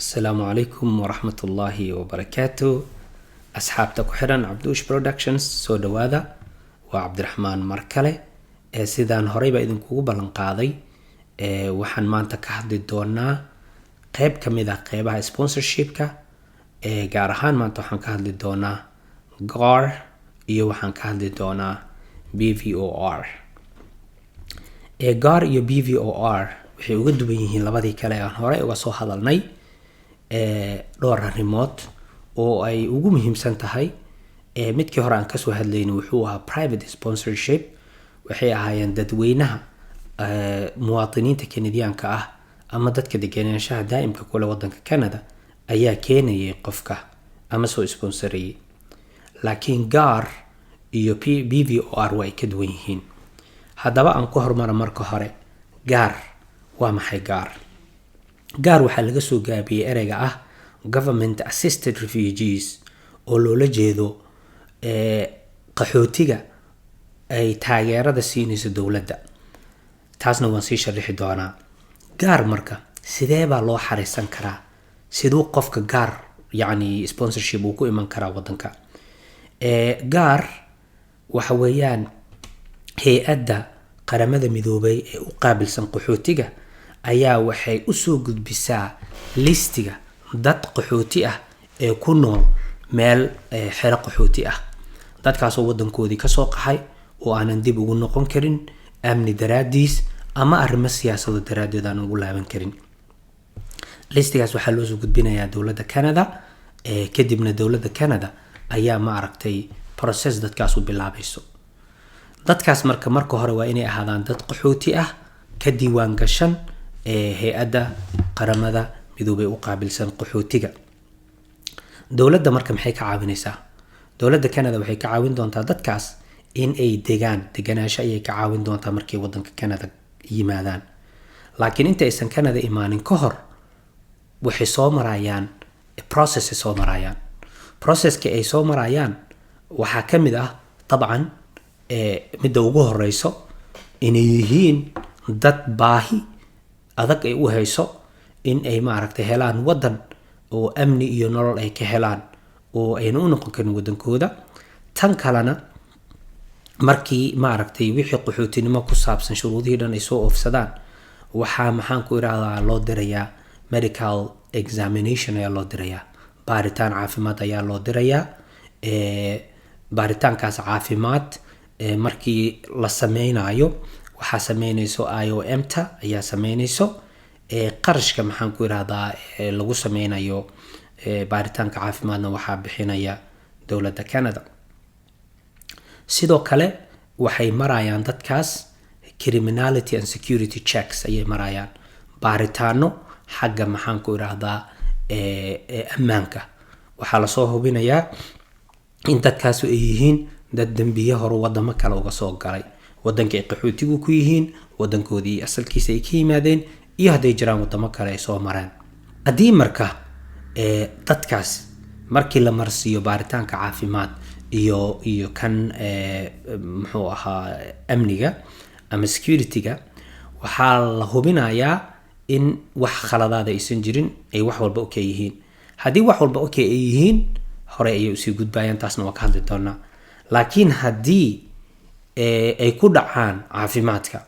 السلام عليكم ورحمة الله وبركاته. أصحابتا كحران عبدوش برودكشنز سو دوادا وعبد الرحمن مركلة سيدان هوريبا إذن كوغو بلنقاضي وحان مانتا كهدي دونا قيب كميدا قيبها سبونسرشيبكا gaarahaan maanta waxaan ka hadli doonaa GAR iyo waxaan ka hadli doonaa BVOR. GAR iyo BVOR waxay uga duwan yihiin labadii kale aan hore uga soo hadalnay dhowr arrimood oo ay ugu muhiimsan tahay. Midkii hore aan kasoo hadlaynay wuxuu ahaa private sponsorship. Waxay ahaayeen dadweynaha muwaadiniinta Kanadiyaanka ah ama dadka deganaanshaha daa'imka kule wadanka Canada ayaa keenayay qofka ama soo sponsoriyay. Laakiin GAR iyo BVOR way ka duwan yihiin. Haddaba aan ku hormaro marka hore GAR waa maxay GAR? GAR waxaa laga soo gaabiyay ereyga ah Government Assisted Refugees oo loola jeedo qaxootiga ay taageerada siinayso dowladda. Taasna waan sii sharixi doonaa. GAR marka sidee baa loo xariisan karaa? sidoo qofka GAR yani sponsorship uu ku iman karaa wadanka. GAR waxa weeyaan hay'adda qaramada midoobay ee u qaabilsan qaxootiga ayaa waxay u soo gudbisaa listiga dad qaxooti ah ee ku nool meel xero qaxooti ah. dadkaas oo wadankoodii ka soo qaxay oo aanan dib ugu noqon karin amni daraadiis ama arrimo siyaasadeed daraadeed aan ugu laaban karin. listigaas waxaa loo soo gudbinayaa dowladda Canada kadibna dowladda Canada ayaa ma aragtay process dadkaas u bilaabayso. dadkaas marka hore waa inay ahaadaan dad qaxooti ah ka diiwaan gashan hay'adda qaramada midoobay u qaabilsan qaxootiga. dowladda marka maxay ka caawinaysaa? dowladda Canada waxay ka caawin doontaa dadkaas in ay deganaansho ayay ka caawin doontaa markay wadanka Canada yimaadaan. laakiin inta aysan Canada imaanin ka hor waxay soo marayaan processka ay soo marayaan waxaa ka mid ah dabcan midda ugu horeyso inay yihiin dad baahi adag ay u hayso in ay maaragtay helaan wadan oo amni iyo nolol ay ka helaan oo ayna u noqon karin wadankooda. tan kalena markii maaragtay wixii qaxootinimo ku saabsan shuruudihii dhan ay soo oofsadaan waxaa maxaan ku iraadaa loo dirayaa medical examination ayaa loo dirayaa. baaritaan caafimaad ayaa loo dirayaa. baaritaankaas caafimaad markii la sameynayo waxaa sameynayso IOM-ta ayaa sameynayso qarashka maxaan ku iraadaa lagu sameynayo baaritaanka caafimaadna waxaa bixinaya dowladda Canada. sidoo kale waxay marayaan dadkaas criminality and security checks ayay marayaan baaritaano xagga maxaan ku irahdaa ammaanka. waxaa la soo hubinayaa in dadkaas ay yihiin dad dambiye hore wadamo kale uga soo galay wadanka ay qaxootigu ku yihiin wadankoodii asalkiisa ay ka yimaadeen iyo hadday jiraan wadamo kale ay soo mareen. haddii marka dadkaas markii la marsiiyo baaritaanka caafimaad iyo kan muxuu ahaa amniga ama securityga waxaa la hubinayaa in wax khaladaad aysan jirin ay wax walba okay yihiin. haddii wax walba okay ay yihiin hore ayay usii gudbayaan. taasna waa ka hadli doonaa. laakiin haddii ay ku dhacaan caafimaadka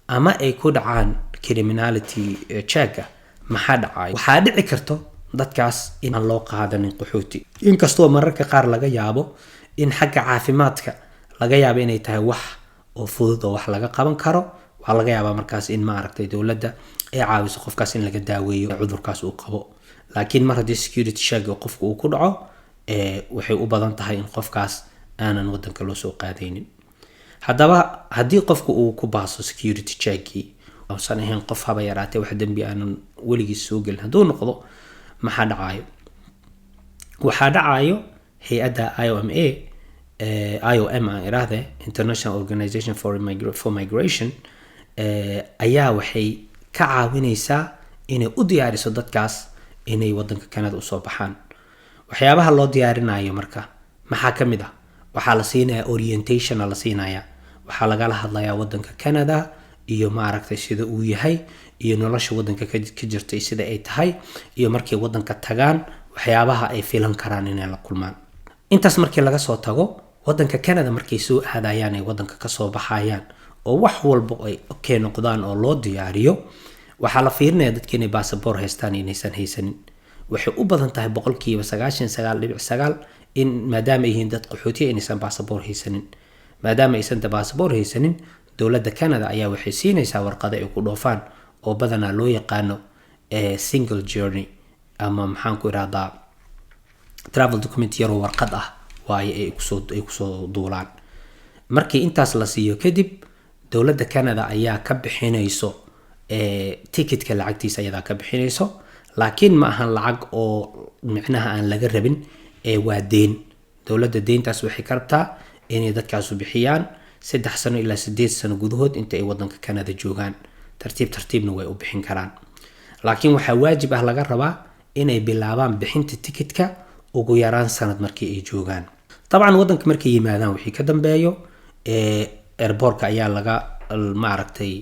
ama ay ku dhacaan criminality checka maxaa dhacay? waxaa dhici karto dadkaas in aan loo qaadanin qaxooti. inkastoo mararka qaar laga yaabo in xagga caafimaadka laga yaabo inay tahay wax oo fudud oo wax laga qaban karo. waxaa laga yaabaa markaas in maaragtay dowladda ay caawiso qofkaas in laga daaweeyo cudurkaas uu qabo. laakiin mar haddii security check qofku uu ku dhaco waxay u badan tahay in qofkaas aanan wadanka loo soo qaadaynin. haddaba haddii qofku uu ku baaso security checkii uusan ahayn qof haba yaraatee wax dambi aanan weligiis soo gelin hadduu noqdo maxaa dhacayo? waxaa dhacayo hay'adda IOM aan iraahde International Organization for Migration ayaa waxay ka caawinaysaa inay u diyaariso dadkaas inay wadanka Canada usoo baxaan. waxyaabaha loo diyaarinayo marka maxaa ka mid ah? waxaa la siinayaa orientation la siinayaa. waxaa lagala hadlayaa wadanka Canada iyo maaragtay sida uu yahay iyo nolosha wadanka ka jirtay sida ay tahay iyo markay wadanka tagaan waxyaabaha ay filan karaan inay la kulmaan. intaas markii laga soo tago wadanka Canada markay soo aadayaan ay wadanka ka soo baxayaan oo wax walba ay okay noqdaan oo loo diyaariyo waxaa la fiirinayaa dadka inay passport haystaan inaysan haysanin. waxay u badan tahay 99.9% in maadaama ay yihiin dad qaxooti inaysan passport haysanin. maadaama aysan passport haysanin dowladda Canada ayaa waxay siinaysaa warqado ay ku dhoofaan oo badanaa loo yaqaano single journey ama maxaan ku irahdaa travel document yar oo warqad ah waaye ay kusoo duulaan. markii intaas la siiyo kadib dowladda Canada ayaa ka bixinayso ticketka lacagtiisa ayadaa ka bixinayso laakiin ma ahan lacag oo micnaha aan laga rabin waa deyn. dowladda deyntaas waxay ka rabtaa inay dadkaas bixiyaan 3 sano ilaa 8 sano gudahood inta ay wadanka Canada joogaan. tartiibna way u bixin karaan laakiin waxaa waajib ah laga rabaa inay bilaabaan bixinta ticketka ugu yaraan sanad markii ay joogaan. طبعا wadanka markay yimaadaan wixii ka dambeeyo airportka ayaa laga maaragtay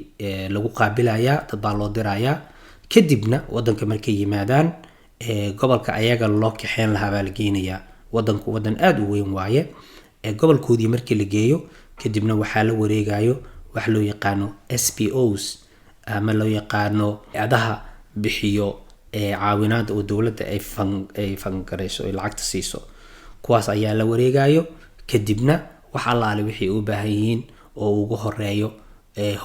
lagu qaabilayaa dad baa loo dirayaa kadibna wadanka markay yimaadaan gobolka ayaga loo kaxeen lahaa baa la geynayaa. wadanku wadan aad u weyn waaye gobolkoodii markii la geeyo kadibna waxaa la wareegayo wax loo yaqaano SPOs ama loo yaqaano adaha bixiyo caawinaad oo dowladda ay fangareyso ay lacagta siiso. kuwaas ayaa la wareegayo kadibna wax allaale wixii u baahan yihiin oo ugu horeeyo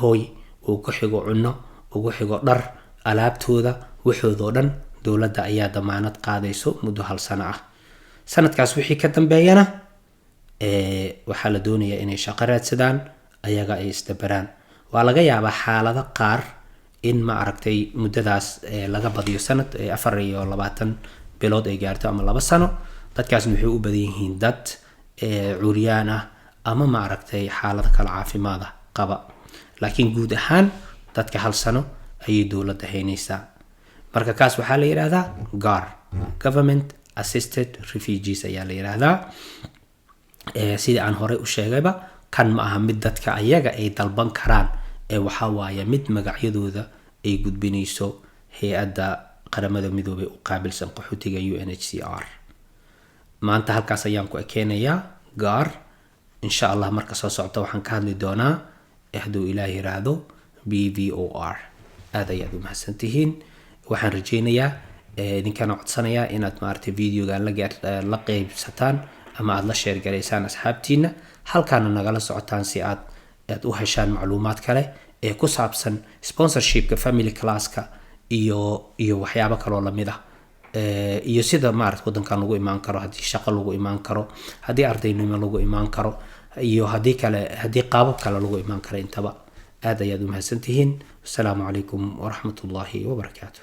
hooy oo ku xigo cunno ugu xigo dhar alaabtooda waxoodo dhan dowladda ayaa damaanad qaadayso muddo 1 sano ah. sanadkaas wixii ka dambeeyana waxaa la doonayaa inay shaqo raadsadaan ayaga ay isdabaraan. waa laga yaabaa xaalado qaar in ma aragtay muddadaas laga badiyo sanad 24 bilood ay gaarto ama 2 sano. dadkaasna waxay u badan yihiin dad curyaan ah ama ma aragtay xaalado kala caafimaad qaba laakiin guud ahaan dadka 1 sano ayay dowladda haynaysaa. marka kaas waxaa la yiraahdaa GAR Government Assisted Refugees ayaa la yiraahdaa. sida aan hore u sheegayba kan ma aha mid dadka ayaga ay dalban karaan waxa waaye mid magacyadooda ay gudbinayso hay'adda qaramada midoobay u qaabilsan qaxootiga UNHCR. maanta halkaas ayaan ku ekeenayaa GAR. insha Allah marka soo socota waxaan ka hadli doonaa hadduu Ilaahay yiraahdo BVOR. aad ayaad u mahadsantihiin. waxaan rajaynayaa idinkana codsanayaa inaad maartay videoga la qaybsataan ama aad la share gareysaan asxaabtiina halkaana nagala socotaan si aad u heshaan macluumaad kale ee ku saabsan sponsorshipka family classka iyo waxyaabo kale oo lamid ah iyo sida maartay wadankan lagu imaan karo hadii shaqo lagu imaan karo hadii ardaynimo lagu imaan karo iyo hadii qaabab kale lagu imaan karo intaba. aad ayaad u mahadsantihiin. assalaamu calaykum waraxmatullaahi wabarakaatuh.